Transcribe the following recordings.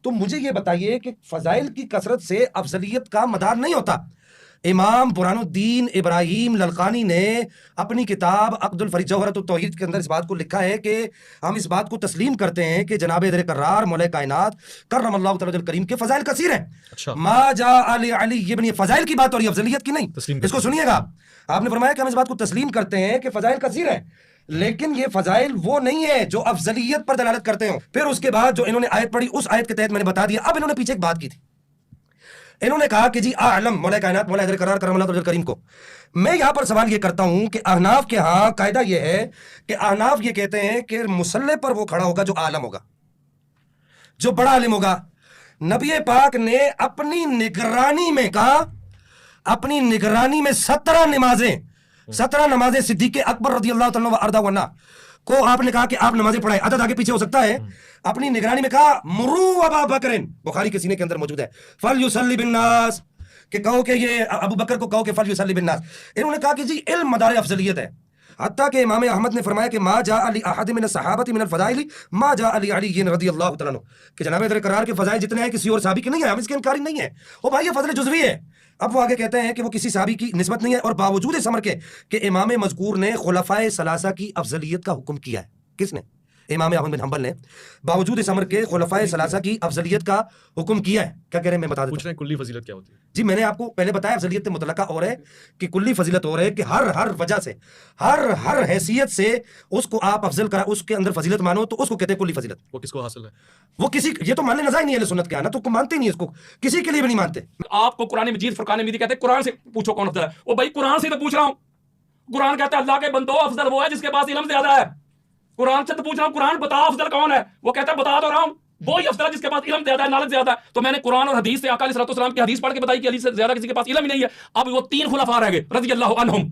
تو مجھے یہ بتائیے کہ فضائل کی کثرت سے افضلیت کا مدار نہیں ہوتا. امام برہان الدین ابراہیم للقانی نے اپنی کتاب عقد الفریق جوہرۃ التوحید کے اندر اس بات کو لکھا ہے کہ ہم اس بات کو تسلیم کرتے ہیں کہ جناب در کرار مولا کائنات کرم اللہ تعالی الکریم کے فضائل کثیر ہیں. ما جاء علی ابن فضائل کی بات اور یہ افضلیت کی نہیں. اس کو سنیے گا, آپ نے فرمایا کہ ہم اس بات کو تسلیم کرتے ہیں کہ فضائل کثیر ہیں, لیکن یہ فضائل وہ نہیں ہے جو افضلیت پر دلالت کرتے ہوں. پھر اس کے بعد جو انہوں نے آیت پڑھی اس آیت کے تحت میں نے بتا دیا. اب انہوں نے پیچھے ایک بات کی تھی, انہوں نے کہا کہ جی اعلم مولا کائنات مولا حیدر قرار کرم اللہ تعالی الکریم کو. میں یہاں پر سوال یہ کرتا ہوں کہ احناف کے ہاں قاعدہ یہ ہے کہ احناف یہ کہتے ہیں کہ مصلی پر وہ کھڑا ہوگا جو عالم ہوگا, جو بڑا عالم ہوگا. نبی پاک نے اپنی نگرانی میں کہا, اپنی نگرانی میں 17 نمازیں صدیق اکبر رضی اللہ تعالیٰ عنہ وارضہ عنہ کو آپ نے کہا کہ آپ نمازیں پڑھائیں. عدد آگے پیچھے ہو سکتا ہے. اپنی نگرانی میں کہا مرو ابا بکر, بخاری کے سینے کے اندر موجود ہے, فلیصلی بالناس, کہ کہو کہ یہ ابو بکر کو کہو کہ فلیصلی بالناس. انہوں نے کہا کہ جی علم مدار افضلیت ہے. حتیٰ کہ امام احمد نے فرمایا کہ ما جاء علی احد من الصحابۃ من الفضائل ما جاء علی علی رضی اللہ تعالیٰ عنہ, کہ جناب در قرار کے فضائل جتنے ہیں کسی اور صحابی کے نہیں ہیں, ہم اس کے انکاری نہیں ہے. وہ بھائی یہ فضل جزوی ہے. اب وہ آگے کہتے ہیں کہ وہ کسی صحابی کی نسبت نہیں ہے, اور باوجود اس امر کے کہ امام مذکور نے خلفائے ثلاثہ کی افضلیت کا حکم کیا ہے. کس نے؟ امام احمد بن حنبل نے باوجود اس امر کے خلفائے ثلاثہ کی افضلیت کا حکم کیا ہے. کیا کہہ رہے ہیں, میں بتا دیتا ہوں. کلی فضیلت کیا ہوتی ہے؟ جی میں نے آپ کو پہلے بتایا افضلیت مطلقہ اور ہے کہ کلی فضیلت اور ہے, کہ ہر وجہ سے ہر حیثیت سے اس کو آپ افضل کرا, اس کے اندر فضیلت مانو تو اس کو کہتے ہیں کلی فضیلت. وہ کس کو حاصل ہے؟ وہ کسی, یہ تو ماننے نظر ہی نہیں ہے سنت کے آنا, تو مانتے نہیں اس کو, کسی کے لیے بھی نہیں مانتے. آپ کو قرآن مجید فرقان حمید کہتے ہیں قرآن سے پوچھو کون افضل ہے. وہ بھائی قرآن سے تو پوچھ رہا ہوں. قرآن کہتا ہے اللہ کے بندو افضل وہ ہے جس کے پاس علم زیادہ ہے. قرآن سے تو پوچھ رہا ہوں, قرآن بتا افضل کون ہے. وہ کہتا ہے بتا تو رہا ہوں, وہی افضل ہے جس کے پاس علم زیادہ ہے, نالج زیادہ ہے. تو میں نے قرآن اور حدیث سے آقا علیہ الصلوۃ والسلام کی حدیث پڑھ کے بتائی کہ علی سے زیادہ کسی کے پاس علم ہی نہیں ہے. اب وہ 3 خلفاء رہ گئے رضی اللہ عنہم,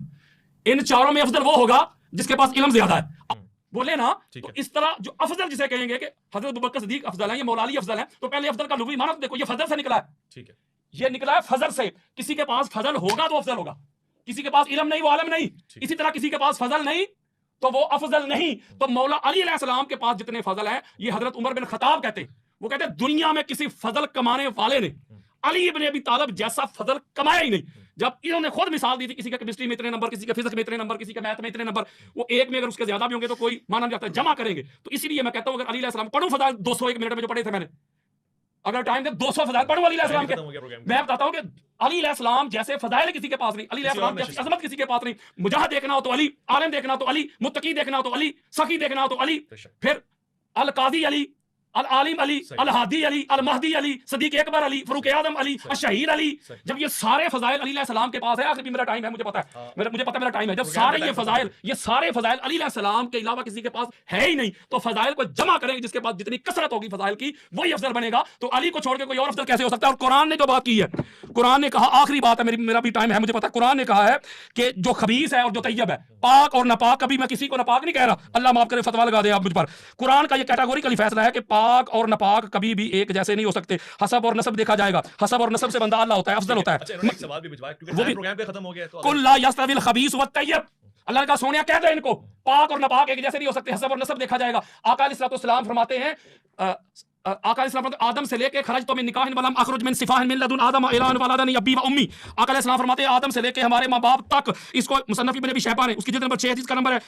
ان چاروں میں افضل وہ ہوگا جس کے پاس علم زیادہ ہے. بولے نا, تو اس طرح جو افضل جسے کہیں گے کہ حضرت ابوبکر صدیق افضل ہیں, یہ مولا علی افضل ہیں, تو پہلے افضل کا لغوی معنی دیکھو, یہ فضل سے نکلا ہے. ٹھیک ہے, یہ نکلا ہے فضل سے. کسی کے پاس فضل ہوگا تو افضل ہوگا, کسی کے پاس علم نہیں وہ عالم نہیں. اسی طرح کسی کے پاس فضل نہیں تو وہ افضل نہیں. تو مولا علی علیہ السلام کے پاس جتنے فضل ہیں, یہ حضرت عمر بن خطاب کہتے ہیں, وہ کہتے ہیں دنیا میں کسی فضل کمانے والے نے علی ابن ابی طالب جیسا فضل کمایا ہی نہیں. جب انہوں نے خود مثال دی تھی, کسی کا کیمسٹری میں اتنے نمبر, کسی کا فزکس میں اتنے نمبر, کسی کا میتھ میں اتنے نمبر, وہ ایک میں اگر اس کے زیادہ بھی ہوں گے تو کوئی مانا نہیں جاتا, جمع کریں گے. تو اسی لیے میں کہتا ہوں اگر علی علیہ السلام پڑھوں فضائل 201 منٹ میں جو پڑھے تھے میں نے, اگر ٹائم دے 200 فضائل پڑھوں علی علیہ السلام کے, میں بتاتا ہوں کہ علی علیہ السلام جیسے فضائل کسی کے پاس نہیں, علی علیہ السلام جیسی عظمت کسی کے پاس نہیں. مجاہد دیکھنا ہو تو علی, عالم دیکھنا ہو تو علی, متقی دیکھنا ہو تو علی, سخی دیکھنا ہو تو علی, پھر القاضی علی, العالم علی, الہادی علی, المہدی علی, صدیق اکبر علی, فاروق اعظم علی, الشہید علی. جب یہ سارے فضائل علی علیہ السلام کے پاس ہے, آخر بھی میرا ٹائم ہے, مجھے پتا ہے, مجھے پتا ہے میرا ٹائم ہے, جب سارے یہ سارے فضائل علی علیہ السلام کے علاوہ کسی کے پاس ہے ہی نہیں, تو فضائل کو جمع کریں گے, جس کے پاس جتنی کثرت ہوگی فضائل کی وہی افضل بنے گا. تو علی کو چھوڑ کے کوئی اور افضل کیسے ہو سکتا ہے؟ اور قرآن نے جو بات کی ہے, قرآن نے کہا, آخری بات ہے, میرا بھی ٹائم ہے, مجھے پتا ہے, قرآن نے کہا ہے کہ جو خبیث ہے اور جو طیب ہے, پاک اور ناپاک, کبھی میں کسی کو ناپاک نہیں کہہ رہا, اللہ معاف کرے, فتوا لگا دے آپ مجھ پر. قرآن کا یہ کیٹاگوریکلی فیصلہ ہے کہ پاک اور ناپاک کبھی بھی ایک جیسے نہیں ہو سکتے. حسب اور نسب دیکھا جائے گا, حسب اور نسب سے بندہ اللہ ہوتا ہے, افضل ہوتا ہے. سوال بھی بھجوائے کیونکہ پروگرام پہ ختم ہو گیا, تو کل لا یستوی الخبیث والطیب, اللہ کا سونیا کہہ دے ان کو, پاک اور ناپاک ایک جیسے نہیں ہو سکتے, حسب اور نسب دیکھا جائے گا. آقا علیہ السلام فرماتے ہیں, آقا علیہ السلام آدم سے لے کے خرج تو من نکاح ولم اخرج من صفاح من لدن آدم الى ان ولدنی ابی و امی. آقا علیہ السلام فرماتے ہیں آدم سے لے کے ہمارے ماں باپ تک. اس کو مصنف ابن ابی شیبہ نے, اس کی جلد نمبر 6 حدیث کا نمبر ہے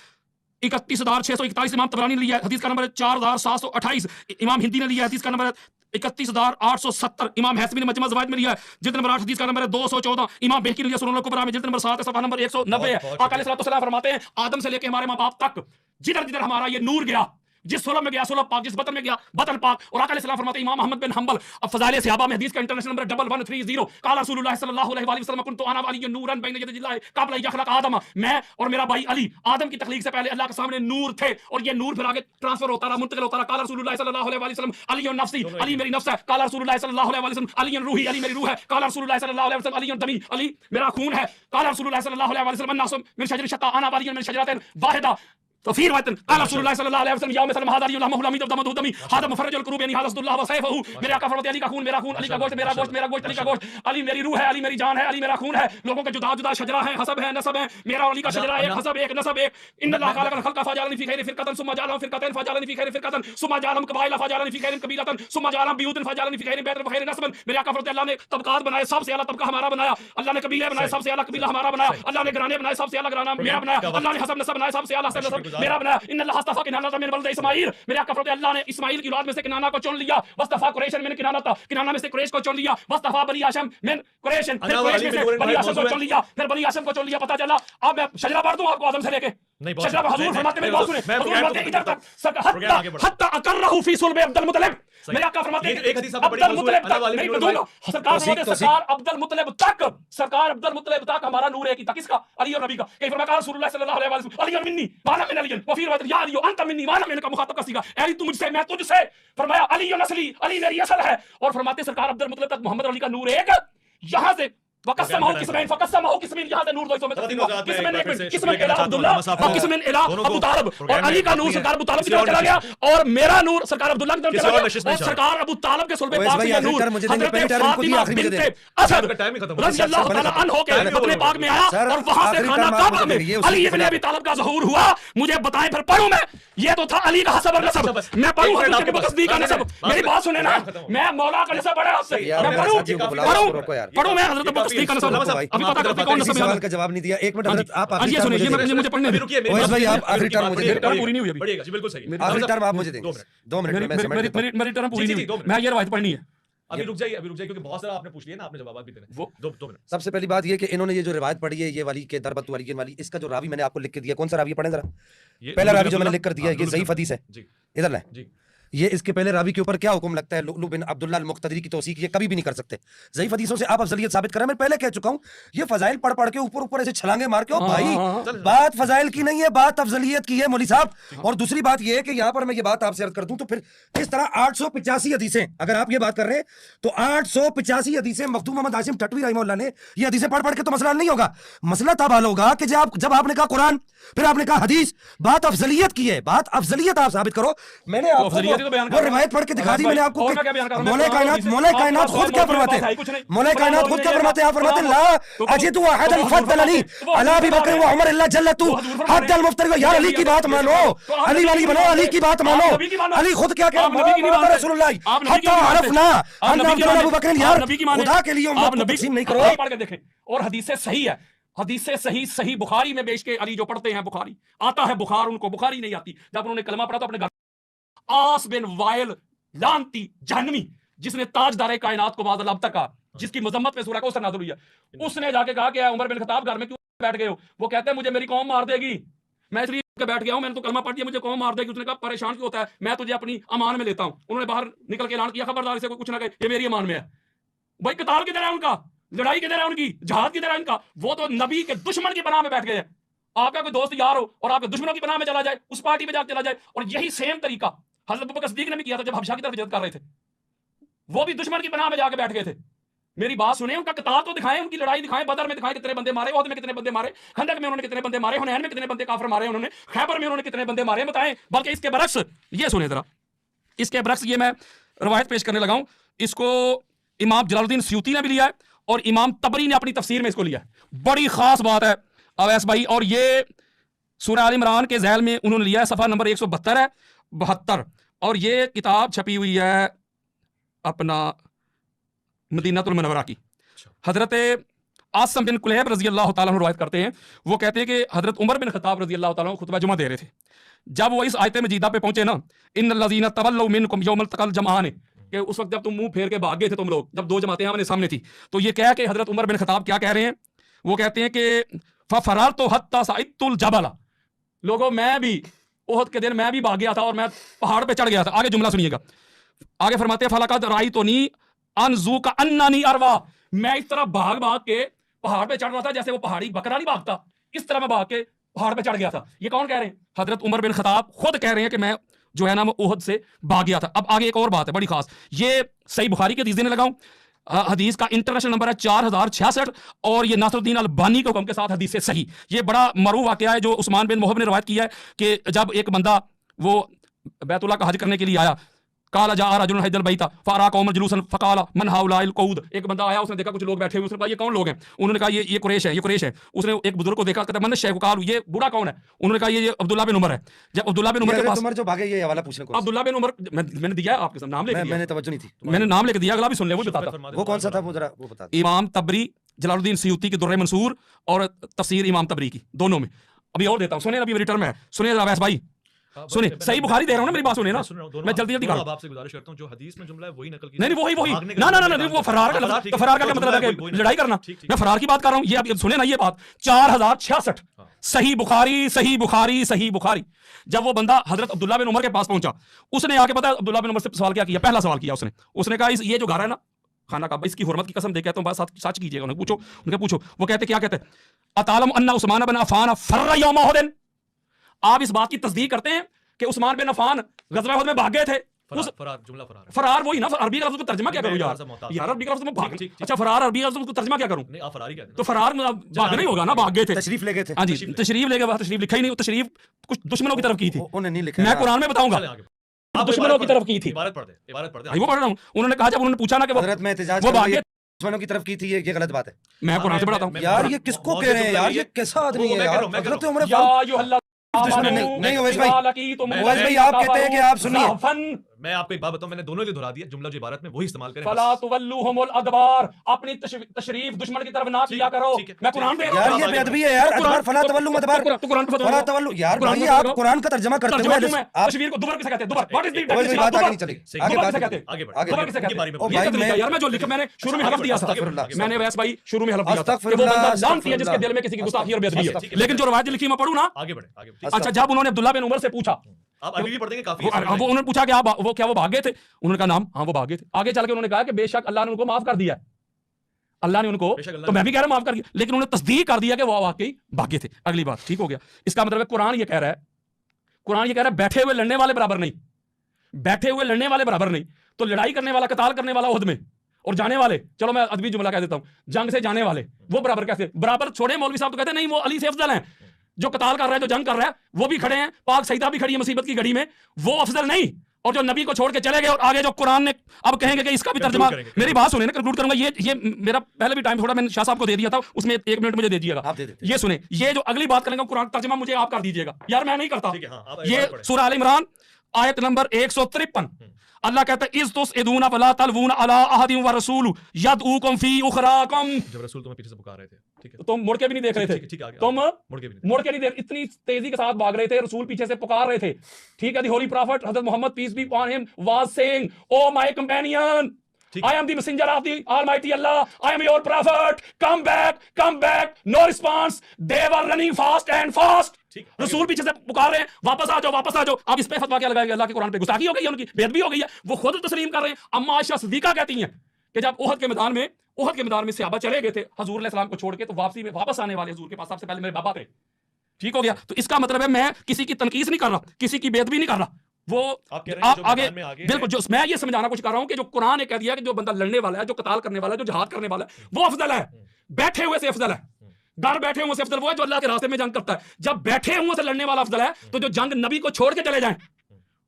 31641, امام طبرانی نے لیا ہے, حدیث کا نمبر ہے 4728, امام ہندی نے لیا ہے, حدیث کا نمبر ہے 31870, امام حیثمی نے مجمع الزوائد میں لیا ہے, جلد نمبر 8 حدیث کا نمبر ہے 214, امام بہقی نے لیا سنن الکبریٰ میں جلد نمبر 7 صفحہ نمبر 190 ہے. آقا علیہ السلام فرماتے ہیں آدم سے لے کے ہمارے ماں باپ تک جدھر جدھر ہمارا یہ نور گیا, جس سلب میں گیا سلب پاک, جس بطن میں گیا بطن پاک. اور آقا علیہ السلام فرماتے ہیں, امام احمد بن حنبل فضائل صحابہ میں حدیث کا انٹرنیشنل نمبر 1130, قال رسول اللہ صلی اللہ علیہ وسلم كنت انا وعلی نورا بین یدی اللہ قبل ان یخلق آدم, میں اور میرا بھائی علی آدم کی تخلیق سے پہلے اللہ کے سامنے نور تھے, اور یہ نور پھر آگے ٹرانسفر ہوتا رہا, منتقل ہوتا رہا. قال رسول اللہ صلی اللہ علیہ وسلم علی نفسی, علی میری نفس ہے. قال رسول اللہ صلی اللہ علیہ وسلم علی روحی, علی میری روح ہے. قال رسول اللہ صلی اللہ علیہ وسلم علی دمی, علی میرا خون ہے. قال رسول اللہ صلی اللہ علیہ وسلم الناس من شجر شتى انا ولی من شجرۃ واحدہ. تو پھر قال رسول اللہ صلی اللہ علیہ وسلم یوم سلم هذا اليوم محمد دم دمی هذا مفرج القلوب یعنی هذا اسد اللہ وسيفه میرے آقا فرماتے علی کا خون میرا خون، علی کا گوشت میرا گوشت، میرا گوشت علی کا گوشت، علی میری روح ہے، علی میری جان ہے، علی میرا خون ہے، لوگوں کے جدا جدا شجرہ ہیں، حسب ہے، نسب ہے، میرا اور علی کا شجرہ ایک، حسب ایک، نسب ایک، ان اللہ خلق الخلق فجعلني في خير فرقة ثم جعلهم فرقتين فجعلني في خير فرقة ثم جعلهم قبائل فجعلني في خير قبيلة ثم جعلهم بيوت فجعلني في خير بيت وخير نسب. میرے آقا فرماتے اللہ نے طبقات بنائے، سب سے اعلیٰ طبقہ ہمارا بنایا، اللہ نے قبیلے بنائے، سب سے اعلیٰ قبیلہ ہمارا بنایا، اللہ نے گھرانے بنائے، سب سے اعلیٰ گھرانہ میرا بنایا، اللہ نے حسب نسب بنائے، سب سے اعلیٰ نسب میرا بنایا. ان اللہ اصطفى کنانہ من ولد اسماعیل، میرے آقا فرماتے اللہ نے اسماعیل کی اولاد میں سے کنانہ کو چن لیا، واصطفى قریش من کنانہ میں سے قریش کو چن لیا، واصطفى بنی ہاشم من قریش، پھر قریش میں سے بنی ہاشم کو چن لیا، پھر بنی ہاشم کو چن لیا. پتہ چلا اب میں شجرہ پڑھ دوں آپ کو آدم سے لے کے شجرہ حضور فرماتے ہیں، بات سنیں، حضور فرماتے ہیں ادھر تک حتی اقرہ فی صلب عبد المطلب. میرے آقا فرماتے ہیں عبد المطلب تک نہیں بدوں گا، سرکار فرماتے ہیں سرکار عبد المطلب تک، سرکار عبد المطلب تک ہمارا نور ہے. کس کا؟ علی اور نبی کا. کہ فرمایا رسول اللہ صلی اللہ علیہ وسلم علی منی وانا من علی، وفی روایت یا علی انت منی وانا من کا مخاطب کسی کا، علی تو مجھ سے میں تجھ سے. فرمایا علی نسلی، علی میری اصل ہے. اور فرماتے ہیں سرکار عبد المطلب تک محمد علی کا نور ایک، یہاں سے وقسمہ قسمین فقسمہ قسمین، یہاں سے نور دو حصوں میں تقسیم ہوا، قسمین ایک قسمین الہ عبداللہ اور قسمین الہ ابو طالب. اور علی کا نور سرکار ابو طالب کی طرف چلا گیا اور میرا نور سرکار عبداللہ کی طرف چلا گیا، اور سرکار ابو طالب کے صلب پاک سے نور حضرت فاطمہ بنت اسد رضی اللہ تعالی عنہ کے اپنے پاک میں آیا اور وہاں سے خانہ کعبہ میں علی ابن ابی طالب کا ظہور ہوا. مجھے بتائیں پھر پڑھوں میں، یہ تو تھا علی کا حسب اور نسب، میں پڑھوں حضرت ابو بکر صدیق کا نسب. میری بات سنیں نا، میں مولا کا نسب بڑا سے میں پڑھوں میں حضرت ابو بکر صدیق کا نسب. ابھی پتہ کرتے کون نسب سوال کا جواب نہیں دیا. ایک منٹ حضرت آپ یہ سنیں، مجھے پڑھنے دیں. اویس بھائی آپ آخری ٹرم مجھے دیں، پوری نہیں ہوئی ابھی. پڑھیے گا جی، بالکل صحیح. آخری ٹرم آپ مجھے دیں. 2 منٹ میں سمجھ لیتا ہوں. میری ٹرم پوری نہیں ہوئی، میں یہ روایت پڑھنی ہے. ابھی رک جائیے کیونکہ بہت سارا آپ نے پوچھ لیا نا، آپ نے جوابات بھی دینے. وہ 2 منٹ. سب سے پہلی بات یہ کہ انہوں نے یہ جو روایت پڑھی ہے یہ والی کہ دربت والی والی، اس کا جو راوی میں نے آپ کو لکھ کے دیا کون سا راوی پڑھیں ذرا. پہلا راوی جو میں نے لکھ کر دیا ہے یہ ضعیف حدیث ہے. جی ادھر لیں. جی یہ اس کے پہلے راوی کے اوپر کیا حکم لگتا ہے؟ لؤلؤ بن عبداللہ المقتدری کی توثیق یہ کبھی بھی نہیں کر سکتے. ضعیف حدیثوں سے آپ افضلیت ثابت کریں. میں پہلے کہہ چکا ہوں یہ فضائل پڑھ پڑھ کے اوپر ایسے چھلانگے مار کے بھائی بات فضائل کی نہیں ہے، بات افضلیت کی ہے مولوی صاحب. اور دوسری بات یہ ہے کہ یہاں پر میں یہ بات آپ سے عرض کر دوں تو پھر اس طرح 885 حدیثیں اگر آپ یہ بات کر رہے ہیں تو 885 حدیثیں مخدوم محمد ہاشم ٹھٹوی رحمہ اللہ نے یہ حدیثیں پڑھ پڑھ کے تو مسئلہ نہیں ہوگا. مسئلہ تب حل ہوگا کہ جب آپ نے کہا قرآن پھر آپ نے کہا حدیث، بات افضلیت کی ہے، بات افضلیت آپ ثابت کرو. میں نے آپ کو روایت پڑھ کے دکھا دی، میں نے آپ کو مولا کائنات خود کیا فرماتے ہیں، مولا کائنات خود کیا فرماتے ہیں. آپ فرماتے ہیں لا اجد احدا فضلنی علی ابی بکر و عمر الا جلت حد المفتری. یار علی کی بات مانو، علی والی بنو، علی کی بات مانو. علی خود کیا کہہ رہا ہے رسول اللہ حتی عرفنا ان عبداللہ ابو بکر. یار خدا کے لیے امت کو تقسیم نہیں کرو. پڑھ کے دیکھیں. اور حدیث سے صحیح ہے، حدیث سے صحیح بخاری میں بیچ کے علی جو پڑھتے ہیں، بخاری آتا ہے، بخار ان کو بخاری نہیں آتی. جب انہوں نے کلمہ پڑھا تو اپنے گھر آس بن وائل لانتی جہنمی جس نے تاجدار کائنات کو معاذ اللہ اب تک کہا، جس کی مذمت پہ سورہ کوثر نازل ہوئی ہے، اس نے جا کے کہا کہ عمر بن خطاب گھر میں کیوں بیٹھ گئے ہو؟ وہ کہتے ہیں مجھے میری قوم مار دے گی، میں اس لیے بیٹھ گیا ہوں، میں نے تو کلمہ پڑھ دیا، مجھے قوم مار دے گی. اس نے کہا پریشان کیوں ہوتا ہے، میں تجھے اپنی امان میں لیتا ہوں. انہوں نے باہر نکل کے اعلان کیا خبردار سے کوئی کچھ نہ کہے، یہ میری امان میں ہے. بھائی قتال کدھر ہے ان کا، لڑائی کدھر ہے ان کی، جہاد کدھر ہے ان کا؟ وہ تو نبی کے دشمن کی پناہ میں بیٹھ گئے ہیں. آپ کا کوئی دوست یار ہو اور آپ کے دشمنوں کی پناہ میں چلا جائے، اس پارٹی میں جا چلا جائے. اور یہی سیم طریقہ حضرت ابوبکر صدیق نے بھی کیا تھا جب حبشہ کی طرف ہجرت کر رہے تھے، وہ بھی دشمن کی پناہ میں جا کے بیٹھ گئے تھے. میری بات سنیں، ان کا قتال تو دکھائیں، ان کی لڑائی دکھائیں. بدر میں دکھائیں کتنے بندے مارے، احد میں کتنے بندے مارے، خندق میں انہوں نے کتنے بندے مارے، حنین میں کتنے بندے کافر مارے انہوں نے، خیبر میں انہوں نے کتنے بندے مارے بتائیں. بلکہ اس کے برعکس یہ سنیں ذرا، اس کے برعکس یہ میں روایت پیش کرنے لگا ہوں. اس کو امام جلال الدین سیوطی نے بھی لیا ہے اور امام طبری نے اپنی تفسیر میں اس کو لیا ہے. بڑی خاص بات ہے اویس بھائی. اور یہ سورہ آل عمران کے ذیل میں انہوں نے لیا ہے، صفحہ نمبر 172 ہے 72. اور یہ کتاب چھپی ہوئی ہے اپنا مدینہ المنورہ کی. حضرت عاصم بن کلیب رضی اللہ تعالیٰ عنہ روایت کرتے ہیں، وہ کہتے ہیں کہ حضرت عمر بن خطاب رضی اللہ تعالیٰ عنہ خطبہ جمعہ دے رہے تھے. جب وہ اس آیت مجیدہ پہ پہنچے نا، ان الذین تولوا منکم یوم التقى الجمعان، کہ اس وقت جب تم منہ پھیر کے بھاگ گئے تھے تم لوگ، جب 2 جماعتیں ہمارے سامنے تھی، تو یہ کہہ کہ حضرت عمر بن خطاب کیا کہہ رہے ہیں؟ وہ کہتے ہیں کہ ففررت حتى صعدت الجبل، لوگوں میں بھی احد کے دن میں بھی بھاگ گیا تھا اور میں پہاڑ پہ چڑھ گیا تھا. آگے جملہ سنیے گا، آگے فرماتے ہیں فلقد رأیتنی انزو کا اننی اروا، میں اس طرح بھاگ بھاگ کے پہاڑ پہ چڑھ رہا تھا جیسے وہ پہاڑی بکرا نہیں بھاگتا، اس طرح میں بھاگ کے پہاڑ پہ چڑھ گیا تھا. یہ کون کہہ رہے ہیں؟ حضرت عمر بن خطاب خود کہہ رہے ہیں کہ میں جو ہے نا وہ احد سے بھاگ گیا تھا. اب آگے ایک اور بات ہے بڑی خاص، یہ صحیح بخاری کے حدیث دینے لگا ہوں. حدیث کا انٹرنیشنل نمبر ہے 4066 اور یہ ناصرالدین البانی کے حکم کے ساتھ حدیث سے صحیح. یہ بڑا معروف واقعہ ہے جو عثمان بن محب نے روایت کیا ہے کہ جب ایک بندہ وہ بیت اللہ کا حج کرنے کے لیے آیا, قال جاء رجل حج البیت فارا قوم جلوسا فقال من هؤلاء القعود, ایک بندہ آیا, اس نے دیکھا کچھ لوگ بیٹھے ہوئے, اس نے کہا یہ کون لوگ ہیں؟ انہوں نے کہا یہ قریش ہے, یہ قریش ہے. اس نے ایک بزرگ کو دیکھا, کہتا من الشیخ, قال یہ بوڑھا کون ہے؟ انہوں نے کہا یہ عبداللہ بن عمر ہے. جب عبداللہ بن عمر کے پاس عمر جو بھاگے, یہ حوالہ پوچھنے کو عبداللہ بن عمر میں نے دیا ہے آپ کے سامنے, نام لے کے میں نے توجہ نہیں تھی, میں نے نام لے کے دیا, اگلا بھی سن لیں, وہ بتاتا. وہ کون سا تھا وہ ذرا وہ بتا. امام تبری جلال الدین سیوطی کی در منصور اور تفسیر امام تبری کی, دونوں میں. ابھی اور دیتا ہوں, سنیں, ابھی ریٹرن میں ہے, سنیں اویس بھائی, سنیں. صحیح بخاری دے رہا ہوں نا, میری بات سنیں نا, میں جلدی جلدی اب آپ سے گزارش کرتا ہوں جو حدیث میں جملہ ہے وہی نقل نہیں وہی نہ وہ فرار کا لفظ, تو فرار کا کیا مطلب ہے کہ لڑائی کرنا؟ میں فرار کی بات کر رہا ہوں. یہ اب سنیں نا, یہ بات 4066 صحیح بخاری, صحیح بخاری, صحیح بخاری. جب وہ بندہ حضرت عبداللہ بن عمر کے پاس پہنچا, اس نے آ کے پتا عبداللہ بن عمر سے سوال کیا, پہلا سوال کیا اس نے کہا یہ جو گھر ہے نا خانہ کعبہ, اس کی حرمت کی قسم دے کہتا ہوں بات سچ کیجیے گا. انہیں پوچھو. وہ کہتے کیا کہتے, اتعلم ان عثمان بن عفان فر یوم احد, آپ اس بات کی تصدیق کرتے ہیں کہ عثمان بن عفان غزوہ احد میں بھاگ گئے تھے؟ فرار وہی نا, عربی کا لفظ کو ترجمہ کیا کروں یار عربی کا لفظ میں بھاگ, اچھا فرار عربی کا لفظ کو ترجمہ کیا کروں؟ تو فرار بھاگ نہیں ہوگا نا, بھاگ گئے تھے, تشریف لے گئے تھے. ہاں جی تشریف لے گئے, تشریف لکھا ہی نہیں, تشریف کچھ دشمنوں کی طرف کی تھی, انہوں نے نہیں لکھا, میں قرآن میں بتاؤں گا, دشمنوں کی طرف کی تھی, عبارت پڑھ دے وہ پڑھ رہا ہوں. انہوں نے کہا جب انہوں نے پوچھا نا کہ حضرت میں احتجاج وہ بھاگ گئے دشمنوں کی طرف کی تھی, یہ غلط بات ہے. میں قرآن سے پڑھاتا ہوں. یار یہ کس کو کہہ رہے ہیں یار, یہ کیسا آدمی ہے یار؟ حضرت عمر نہیں اویس بھائی آپ کہتے ہیں کہ آپ سنیے, میں آپ کو ایک بات بتاؤں, میں نے دونوں کو دہرا دیا, جملہ جو عبارت میں وہی استعمال کریں. فلا تولوہم الادبار, اپنی تشریف دشمن کی طرف نہ کیا کرو. میں قرآن دے رہا ہوں یار یہ بے ادبی ہے یار. ادبار فلا تولوا ادبار, فلا تولوا, یار بھائی آپ قرآن کا ترجمہ کرتے ہوئے آپ تشریف کو دوبر کسے کہتے ہیں؟ دوبر, واٹ از دی اویس بھائی بات آگے نہیں چلی, آگے بات آگے دوبر کسے کہتے ہیں؟ او بھائی یار میں جو لکھا, میں نے شروع میں حلف دیا تھا, میں نے ویس بھائی شروع میں حلف دیا تھا کہ وہ بندہ جانتی ہے جس کے دل میں کسی کی گستاخی اور بے ادبی ہے, لیکن جو روایت لکھی میں پڑھوں نا, آگے بڑھے. اچھا جب انہوں نے عبداللہ بن عمر سے پوچھا, آپ عربی بھی پڑھ دیں گے کافی, انہوں نے پوچھا کہ وہ کیا وہ بھاگے تھے؟ انہوں نے کہا نام, ہاں وہ بھاگے تھے. آگے چل کے انہوں نے کہا کہ بے شک اللہ نے ان کو معاف کر دیا ہے, اللہ نے ان کو, تو میں بھی کہہ رہا ہوں معاف کر دیا, لیکن انہوں نے تصدیق کر دیا کہ وہ واقعی بھاگے تھے. اگلی بات ٹھیک ہو گیا. اس کا مطلب ہے قرآن یہ کہہ رہا ہے بیٹھے ہوئے لڑنے والے برابر نہیں, بیٹھے ہوئے لڑنے والے برابر نہیں. تو لڑائی کرنے والا, قتال کرنے والا عہد میں, اور جانے والے, چلو میں ادبی جملہ کہہ دیتا ہوں, جنگ سے جانے والے وہ برابر کیسے برابر؟ چھوڑے مولوی صاحب تو کہتے ہیں نہیں وہ علی سے افضل ہیں, جو قتال کر رہا ہے, جو جنگ کر رہا ہے وہ بھی کھڑے ہیں, پاک سیدہ بھی کھڑی ہے مصیبت کی گھڑی میں, وہ افضل نہیں. اور جو نبی کو چھوڑ کے چلے گئے, اور آگے جو قرآن نے اب کہیں گے کہ اس کا بھی ترجمہ, میری بات سنیں نا, کنکلوڈ کروں گا. یہ میرا پہلے بھی ٹائم تھوڑا میں نے شاہ صاحب کو دے دیا تھا, اس میں 1 منٹ مجھے دے دیجیے گا. یہ سنیں, یہ جو اگلی بات کریں گے قرآن ترجمہ مجھے آپ کر دیجیے گا یار, میں نہیں کرتا. یہ سورہ آل عمران آیت نمبر 153, اللہ کہتا ہے اذ تسعدون فلا تلوون علی احد ورسول یدعوکم فی اخراکم. جب رسول تمہیں پیچھے سے پکار رہے تھے, ٹھیک ہے, تم مڑ کے بھی نہیں دیکھ رہے تھے, تم مڑ کے نہیں دیکھ, اتنی تیزی کے ساتھ بھاگ رہے تھے, رسول پیچھے سے پکار رہے تھے, ٹھیک ہے. دی holy prophet Hazrat Muhammad peace be upon him was saying, O my companion, I am the messenger of the Almighty Allah, I am your prophet, come back, no response, they were running fast and fast. رسول پیچھے سے پکار رہے ہیں, واپس آ جاؤ. آپ اس پہ فتوا کیا لگائے گا؟ اللہ کے قرآن پہ گستاخی ہو گئی ہے, ان کی بے ادبی ہو گئی ہے. وہ خود تسلیم کر رہے ہیں. اما عائشہ صدیقہ کہتی ہیں کہ جب احد کے میدان میں صحابہ چلے گئے تھے حضور علیہ السلام کو چھوڑ کے, تو واپس آنے والے حضور کے پاس سب سے پہلے میرے بابا تھے. ٹھیک ہو گیا. تو اس کا مطلب ہے میں کسی کی تنقید نہیں کر رہا, کسی کی بے ادبی نہیں کر رہا. وہ آپ آگے بالکل, جو میں یہ سمجھانا کچھ کر رہا ہوں کہ جو قرآن نے کہہ دیا کہ جو بندہ لڑنے والا ہے, جو قتال کرنے والا ہے, جو جہاد کرنے والا ہے, وہ افضل ہے. بیٹھے ہوئے سے افضل ہے, گھر بیٹھے ہوئے سے افضل وہ ہے جو اللہ کے راستے میں جنگ کرتا ہے. جب بیٹھے ہوئے سے لڑنے والا افضل ہے, تو جو جنگ نبی کو چھوڑ کے چلے جائیں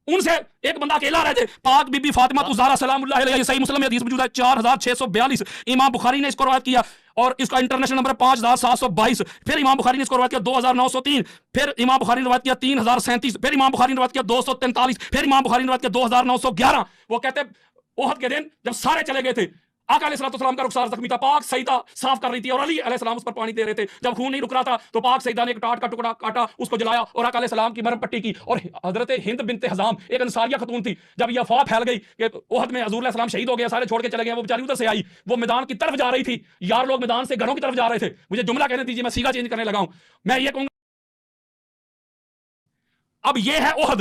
ان سے ایک بندہ اکیلا رہ جائے. پاک بی بی فاطمہ الزہرا سلام اللہ علیہ, صحیح مسلم میں حدیث موجود ہے 4642, امام بخاری نے اس کو روایت کیا, اور اس کا انٹرنیشنل نمبر 5722. پھر امام بخاری نے اس کو روایت کیا 2903, پھر امام بخاری نے روایت کیا 3037, پھر امام بخاری نے روایت کیا 243, پھر امام بخاری نے روایت کیا 2911. وہ کہتے ہیں احد کے دن جب سارے چلے گئے تھے, آقا علیہ السلام کا رخسار زخمی تھا, پاک سیدہ صاف کر رہی تھی, اور علی علیہ السلام اس پر پانی دے رہے تھے. جب خون نہیں رک رہا تھا تو پاک سیدہ نے ایک ٹاٹ کا ٹکڑا کاٹا, اس کو جلایا, اور آقا علیہ السلام کی مرہم پٹی کی. اور حضرت ہند بنت حزام ایک انصاریہ خاتون تھی, جب یہ افواہ پھیل گئی کہ احد میں حضور علیہ السلام شہید ہو گیا, سارے چھوڑ کے چلے گئے, وہ بیچاری ادھر سے آئی, وہ میدان کی طرف جا رہی تھی. یار لوگ میدان سے گھروں کی طرف جا رہے تھے. مجھے جملہ کہنے دیجیے, میں سیگا چینج کرنے لگا ہوں. میں یہ کہوں گا اب یہ ہے احد,